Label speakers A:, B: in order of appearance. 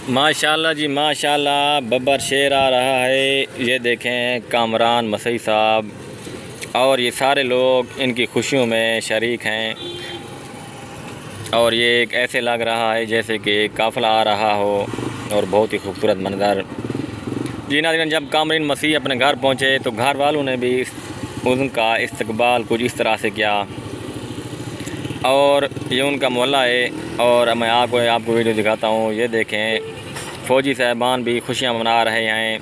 A: माशाल्लाह जी माशाल्लाह, बब्बर शेर आ रहा है। ये देखें कामरान मसीह साहब और ये सारे लोग इनकी खुशियों में शरीक हैं। और ये एक ऐसे लग रहा है जैसे कि काफ़िला आ रहा हो और बहुत ही खूबसूरत मंज़र। जी नाज़रीन, जब कामरीन मसीह अपने घर पहुँचे तो घर वालों ने भी उनका इस्तकबाल कुछ इस तरह से किया। और ये उनका मोहल्ला है और मैं आपको वीडियो दिखाता हूँ। ये देखें फ़ौजी साहबान भी खुशियाँ मना रहे हैं